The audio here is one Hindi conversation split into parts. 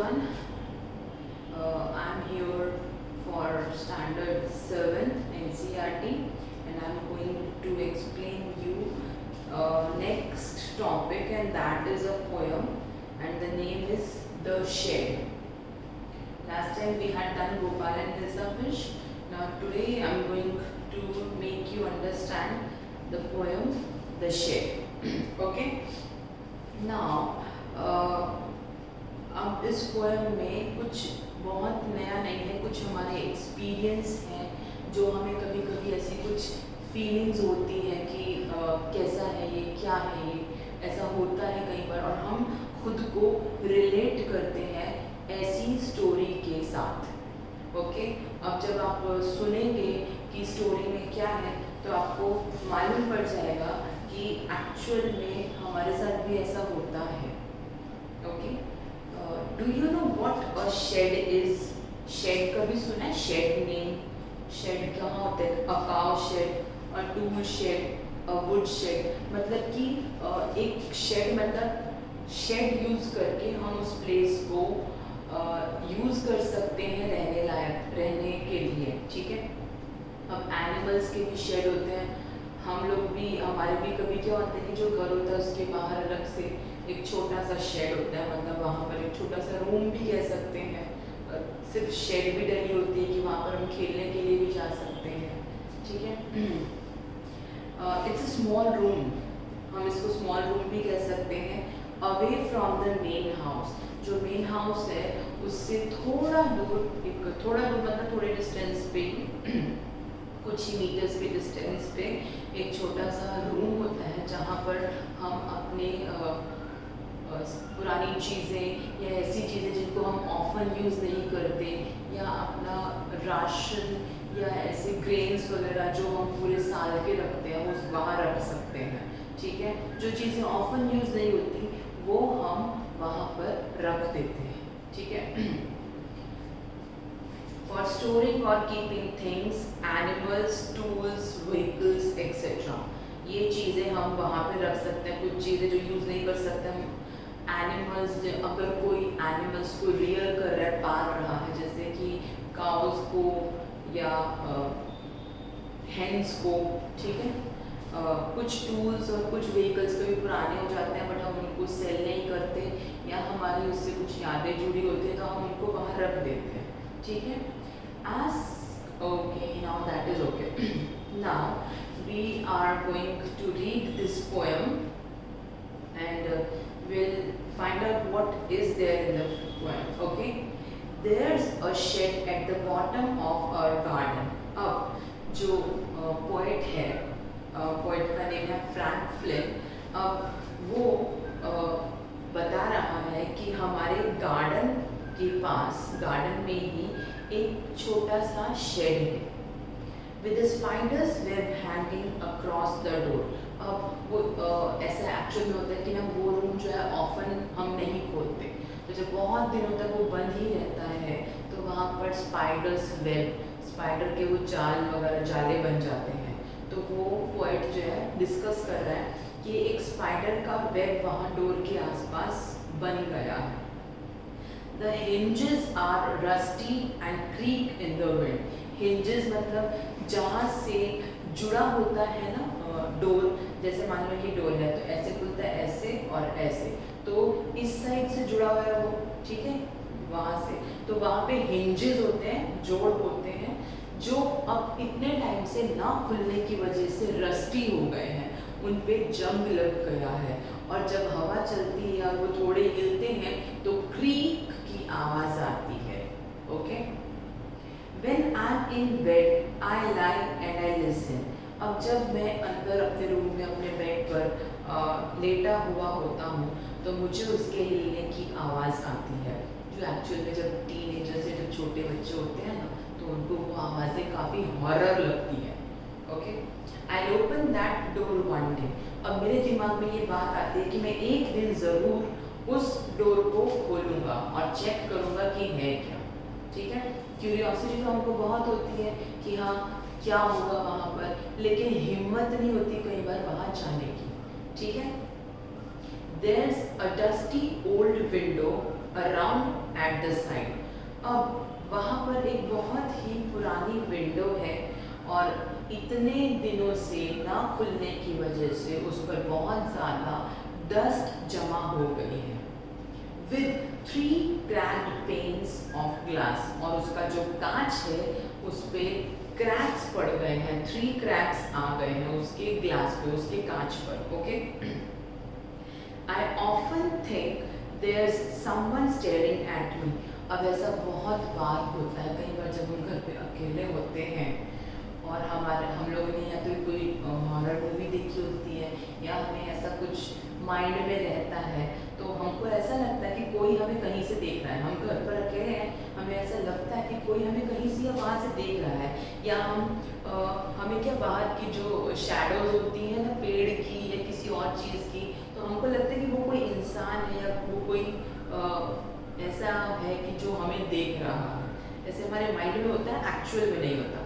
everyone. I'm here for standard 7 NCERT and I'm going to explain you next topic, and that is a poem, and the name is The Shed. Last time we had done Gopal and Hilsa Fish. Now today I'm going to make you understand the poem The Shed. Okay? Now अब इस पोएम में कुछ बहुत नया नहीं है, कुछ हमारे एक्सपीरियंस हैं जो हमें कभी कभी ऐसी कुछ फीलिंग्स होती है कि कैसा है ये, क्या है ये, ऐसा होता है कई बार, और हम खुद को रिलेट करते हैं ऐसी स्टोरी के साथ। ओके, अब जब आप सुनेंगे कि स्टोरी में क्या है तो आपको मालूम पड़ जाएगा कि एक्चुअल में हमारे साथ भी ऐसा होता है। Okay, do you know what a shed is? Shed कभी सुना है? शेड नेम, शेड कहाँ होता है? A cow shed, a tool shed, a wood shed, मतलब कि एक शेड मतलब शेड यूज करके हम उस प्लेस को यूज कर सकते हैं रहने लायक, रहने के लिए। ठीक है, अब एनिमल्स के भी शेड होते हैं, हम लोग भी, हमारे भी कभी क्या होता है कि जो घर होता है उसके बाहर अलग से एक छोटा सा शेड होता है, मतलब वहाँ पर एक छोटा सा रूम भी कह सकते हैं, सिर्फ शेड भी डली होती है कि वहाँ पर हम खेलने के लिए भी जा सकते हैं। ठीक है, इट्स अ स्मॉल रूम, हम इसको स्मॉल रूम भी कह सकते हैं, away from the main house. जो मेन हाउस है उससे थोड़ा दूर, मतलब थोड़े डिस्टेंस पे कुछ ही मीटर्स के डिस्टेंस पे एक छोटा सा रूम होता है जहाँ पर हम अपने पुरानी चीज़ें या ऐसी चीज़ें जिनको हम ऑफन यूज़ नहीं करते, या अपना राशन या ऐसे ग्रेन्स वगैरह जो हम पूरे साल के रखते हैं वो वहाँ रख सकते हैं। ठीक है, जो चीज़ें ऑफन यूज़ नहीं होती वो हम वहाँ पर रख देते हैं। ठीक है, for storing or keeping things, animals, tools, vehicles, etc. ये चीज़ें हम वहाँ पे रख सकते हैं। कुछ चीज़ें जो यूज़ नहीं कर सकते हम, एनिमल्स, अगर कोई एनिमल्स को रियर कर रहा है, पाल रहा है, जैसे कि काउस को या हेन्स को। ठीक है, कुछ टूल्स और कुछ व्हीकल्स कभी पुराने हो जाते हैं बट हम उनको सेल नहीं करते, या हमारी उससे कुछ यादें जुड़ी होती है तो हम उनको वहाँ रख देते हैं। ठीक है, okay, now that is okay. Now we are going to read this poem and we'll find out what is there in the poem. Okay, there's a shed at the bottom of our garden. अब जो पोएट है, पोएट का नेम है फ्रैंक फ्लिन, अब वो बता रहा है कि हमारे गार्डन के पास, गार्डन में ही एक छोटा सा शेड है, with spiders web hanging across the door. अब वो ऐसा एक्चुअल में होता है कि ना वो रूम जो है ऑफन हम नहीं खोलते, तो जब बहुत दिनों तक वो बंद ही रहता है तो वहाँ पर स्पाइडर्स वेब, स्पाइडर के वो जाल वगैरह, जाले बन जाते हैं। तो वो पोएट जो है डिस्कस कर रहा है कि एक स्पाइडर का वेब वहाँ डोर के आसपास बन गया है। The hinges are rusty and creak in the wind. Hinges मतलब जहाँ से जुड़ा होता है ना डोर, जैसे मान लो ये डोर है तो ऐसे खुलता है, ऐसे और ऐसे, तो इस साइड से जुड़ा हुआ है वो। ठीक है, वहाँ से, तो वहाँ पे hinges होते हैं, जोड़ होते हैं, जो अब इतने टाइम से ना खुलने की वजह से रस्टी हो गए हैं, उन पे जंग लग गया है, और जब हवा चलती है और वो थोड़े हिलते हैं तो क्रीक की आवाज आती है। Okay, When I'm in bed, I lie and I listen. अब जब मैं अंदर अपने रूम में अपने बेड पर लेटा हुआ होता हूँ तो मुझे उसके हिलने की आवाज़ आती है, जो एक्चुअल में जब टीनेजर से जब छोटे बच्चे होते हैं ना तो उनको वो आवाज़ें काफ़ी हॉरर लगती है। Okay, I open that door one day. अब मेरे दिमाग में ये बात आती है कि मैं एक दिन ज़रूर उस डोर को खोलूँगा और चेक करूँगा कि है क्या। ठीक है, क्यूरियोसिटी तो हमको बहुत होती है कि हाँ क्या होगा वहाँ पर, लेकिन हिम्मत नहीं होती कई बार वहाँ जाने की। ठीक है, there's a dusty old window around at the side. अब वहाँ पर एक बहुत ही पुरानी विंडो है और इतने दिनों से ना खुलने की वजह से उस पर बहुत ज़्यादा डस्ट जमा हो गई है with 3 cracked panes of glass. और उसका जो कांच है उस पे क्रैक्स पड़ गए हैं, 3 क्रैक्स आ गए हैं उसके ग्लास पे, उसके कांच पर. Okay, I often think there's someone staring at me. अब ऐसा बहुत बार होता है, कई बार जब हम घर पे अकेले होते हैं और हम लोगों ने या तो कोई हॉरर मूवी देखी होती है या हमें ऐसा कुछ माइंड में रहता है, तो हमको ऐसा लगता है कि कोई हमें कहीं से देख रहा है. हम घर पर अकेले हैं, हमें ऐसा लगता है कि कोई हमें कहीं से या वहाँ से देख रहा है, या हमें क्या बाहर की जो शैडोज होती हैं ना पेड़ की या किसी और चीज़ की, तो हमको लगता है कि वो कोई इंसान है या वो कोई ऐसा है कि जो हमें देख रहा है. ऐसे हमारे माइंड में होता है, एक्चुअल में नहीं होता.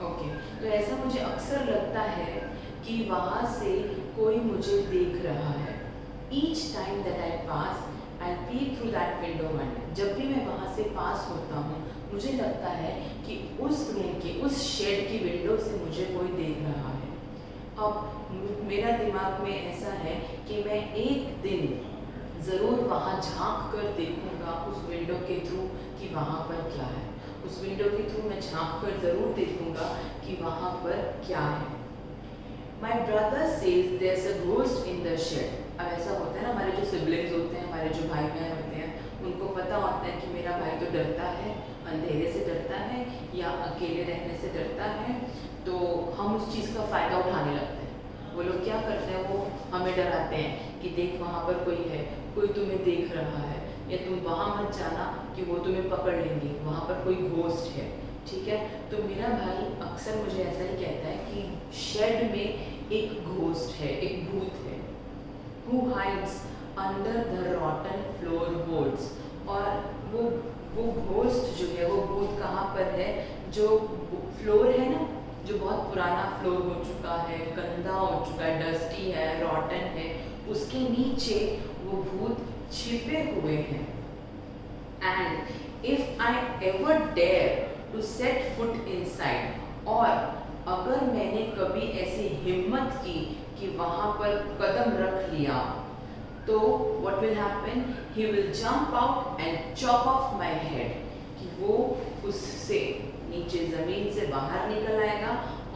ओके, तो ऐसा मुझे अक्सर लगता है कि वहाँ से कोई मुझे देख रहा है. Each time that I pass I peak through that window one day. जब भी मैं वहाँ से पास होता हूँ मुझे लगता है कि उस रूम की, उस शेड की विंडो से मुझे कोई देख रहा है. अब मेरा दिमाग में ऐसा है कि मैं एक दिन ज़रूर वहाँ झांक कर देखूँगा उस विंडो के थ्रू कि वहाँ पर क्या है. उस विंडो के थ्रू मैं झांक कर ज़रूर देखूँगा कि वहाँ पर क्या है. My brother says there's a ghost in the shed. अब ऐसा होता है ना, हमारे जो सिबलिंग्स होते हैं, हमारे जो भाई बहन होते हैं, उनको पता होता है कि मेरा भाई तो डरता है, अंधेरे से डरता है या अकेले रहने से डरता है, तो हम उस चीज़ का फ़ायदा उठाने लगते हैं. वो लोग क्या करते हैं, वो हमें डराते हैं कि देख वहाँ पर कोई है, कोई तुम्हें देख रहा है, या तुम वहाँ मत जाना कि वो तुम्हें पकड़ लेंगे, वहाँ पर कोई घोस्ट है. ठीक है, तो मेरा भाई अक्सर मुझे ऐसा ही कहता है कि शेड में एक घोस्ट है, एक भूत है. Who hides under the rotten floorboards. और वो घोस्ट जो है, वो भूत कहाँ पर है, जो फ्लोर है ना, जो बहुत पुराना फ्लोर हो चुका है, गंदा हो चुका है, डस्टी है, रॉटन है, उसके नीचे वो भूत छिपे हुए हैं. And if I ever dare to set foot inside, और अगर मैंने कभी ऐसी हिम्मत की कि वहाँ पर कदम रख लिया, तो what will happen? He will jump out and chop off my head. कि वो उससे नीचे ज़मीन से बाहर निकल आएगा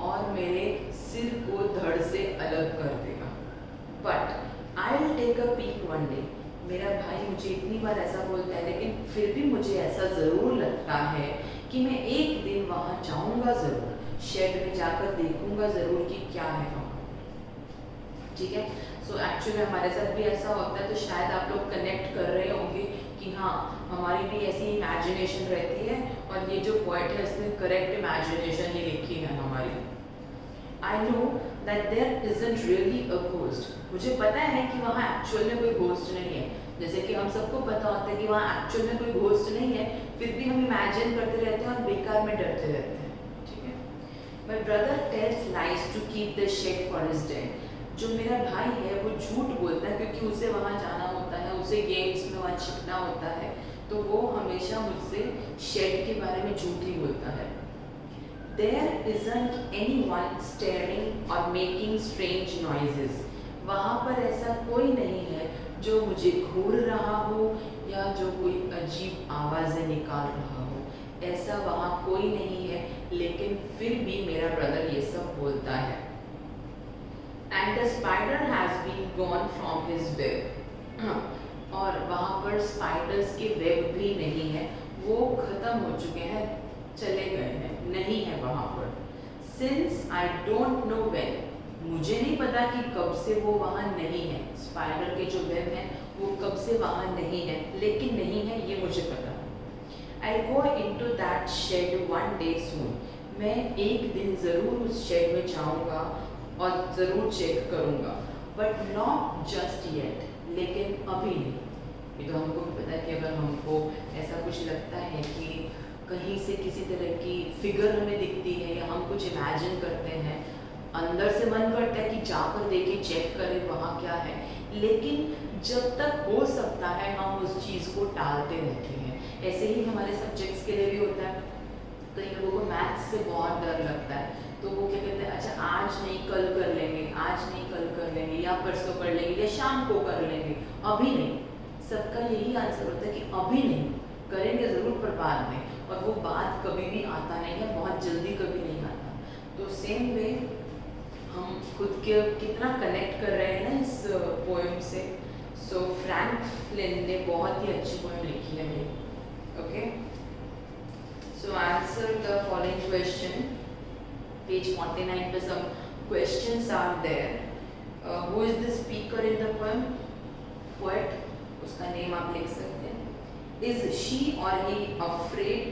और मेरे सिर को धड़ से अलग कर देगा. But I will take a peek one day. मेरा भाई मुझे इतनी बार ऐसा बोलता है, लेकिन फिर भी मुझे ऐसा ज़रूर लगता है कि मैं एक दिन वहाँ जाऊँगा ज़रूर, शेड में जाकर देखूँगा ज़रूर कि क्या है वहाँ. ठीक है, सो एक्चुअली हमारे साथ भी ऐसा होता है, तो शायद आप लोग कनेक्ट कर रहे होंगे कि हाँ, हमारी भी ऐसी इमेजिनेशन रहती है, और ये जो पोएट है उसने करेक्ट इमेजिनेशन ही लिखी है हमारी. I know that there isn't really a ghost. मुझे पता है कि वहाँ एक्चुअल में कोई घोस्ट नहीं है, जैसे कि हम सबको पता होता है कि वहाँ एक्चुअल में कोई घोस्ट नहीं है, फिर भी हम इमेजिन करते रहते हैं और बेकार में डरते रहते हैं. ठीक है, my brother tells lies to keep the shed for his dad. जो मेरा भाई है वो झूठ बोलता है, क्योंकि उसे वहाँ जाना होता है, उसे गेम्स में वहाँ छिपना होता है, तो वो हमेशा मुझसे शेड के बारे में झूठ ही बोलता है. There isn't anyone staring or making strange noises. वहाँ पर ऐसा कोई नहीं है जो मुझे घूर रहा हो या जो कोई अजीब आवाज़ें निकाल रहा हो. ऐसा वहाँ कोई नहीं है, लेकिन फिर भी मेरा ब्रदर ये सब बोलता है. And the spider has been gone from his web. और वहाँ पर स्पाइडर्स के वेब भी नहीं है, वो ख़त्म हो चुके हैं, चले गए हैं, नहीं है वहाँ पर. Since I don't know when, मुझे नहीं पता कि कब से वो वहाँ नहीं है. स्पाइडर के जो वेब हैं वो कब से वहाँ नहीं है, लेकिन नहीं है ये मुझे पता. I'll go into that shed one day soon. मैं एक दिन ज़रूर उस शेड में जाऊँगा और ज़रूर चेक करूँगा. बट नॉट जस्ट येट, लेकिन अभी नहीं. ये तो हमको भी पता है कि अगर हमको ऐसा कुछ लगता है कि कहीं से किसी तरह की फिगर हमें दिखती है या हम कुछ इमेजिन करते हैं, अंदर से मन करता है कि जाकर देखें, चेक करें वहाँ क्या है, लेकिन जब तक हो सकता है हम उस चीज़ को टालते रहते हैं। ऐसे ही हमारे सब्जेक्ट्स के लिए भी होता है। कई लोगों को मैथ्स से बहुत डर लगता है, तो वो क्या कहते हैं, अच्छा आज नहीं कल कर लेंगे, आज नहीं कल कर लेंगे, या परसों कर लेंगे, या शाम को कर लेंगे, अभी नहीं। सबका यही आंसर होता है कि अभी नहीं, करेंगे ज़रूर पर बाद में, और वो बात कभी भी आता नहीं है, बहुत जल्दी कभी नहीं आता। तो सेम वे हम खुद के कितना कनेक्ट कर रहे हैं ना इस पोएम से। सो फ्रैंकलिन ने बहुत ही अच्छी पोएम लिखी है मेरी। Okay, so answer the following question. Page 49 पे some questions are there. Who is the speaker in the poem? Poet, उसका नेम आप लिख सकते हैं. Is she or he afraid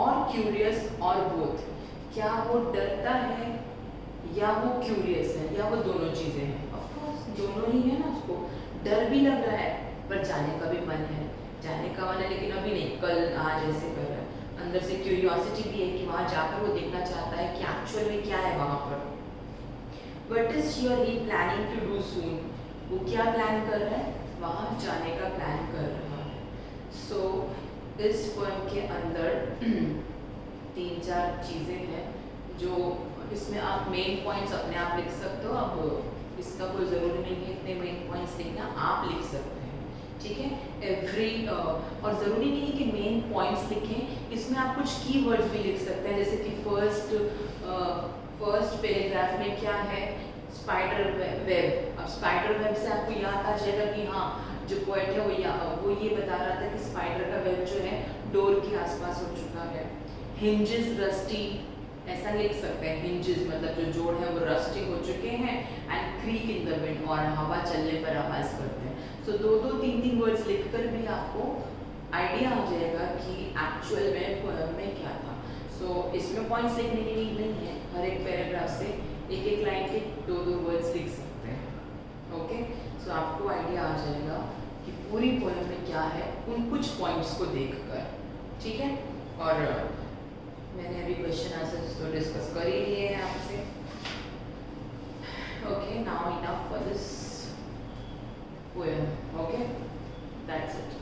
or curious or both? क्या वो डरता है या वो क्यूरियस है या वो दोनों चीज़ें हैं? Of course दोनों ही है ना, उसको डर भी लग रहा है पर जाने का भी मन है, जाने का मन है लेकिन अभी नहीं, कल आज ऐसे कर रहा है। अंदर से क्यूरियोसिटी भी है कि वहाँ जाकर वो देखना चाहता है कि एक्चुअल में क्या है वहाँ पर। What is she or he planning to do soon? वो क्या प्लान कर रहा है? वहाँ जाने का प्लान कर रहा है। सो इस पोएम के अंदर 3-4 चीज़ें हैं जो इसमें आप मेन पॉइंट्स अपने आप लिख सकते हो। अब इसका कोई ज़रूरी नहीं है इतने मेन पॉइंट्स लिखना, आप लिख सकते हैं, ठीक है। और ज़रूरी नहीं है कि मेन पॉइंट्स लिखें, इसमें आप कुछ कीवर्ड्स भी लिख सकते हैं, जैसे कि फर्स्ट पैराग्राफ में क्या है, स्पाइडर वेब। अब स्पाइडर वेब से आपको याद आ जाएगा कि हाँ, जो पोएट है वो ये बता रहा था कि स्पाइडर का वेब जो है डोर के आसपास हो चुका है। हिंजेस रस्टी, ऐसा लिख सकते हैं, हिंजेस मतलब जो जोड़ है वो रस्टी हो चुके हैं, and creek in the wind, और हवा चलने पर आवाज़ करते हैं। सो 2-3 वर्ड्स लिखकर भी आपको आइडिया आ जाएगा कि एक्चुअल में पोएम में क्या था। सो इसमें पॉइंट्स लिखने की नीड नहीं है, हर एक पैराग्राफ से एक लाइन के 2 वर्ड्स लिख सकते हैं। ओके, सो आपको आइडिया आ जाएगा कि पूरी पोएम में क्या है उन कुछ पॉइंट्स को देखकर, ठीक है। और मैंने अभी क्वेश्चन आंसर तो डिस्कस कर ही लिए हैं आपसे। Okay, now enough for this poem. Okay, that's it.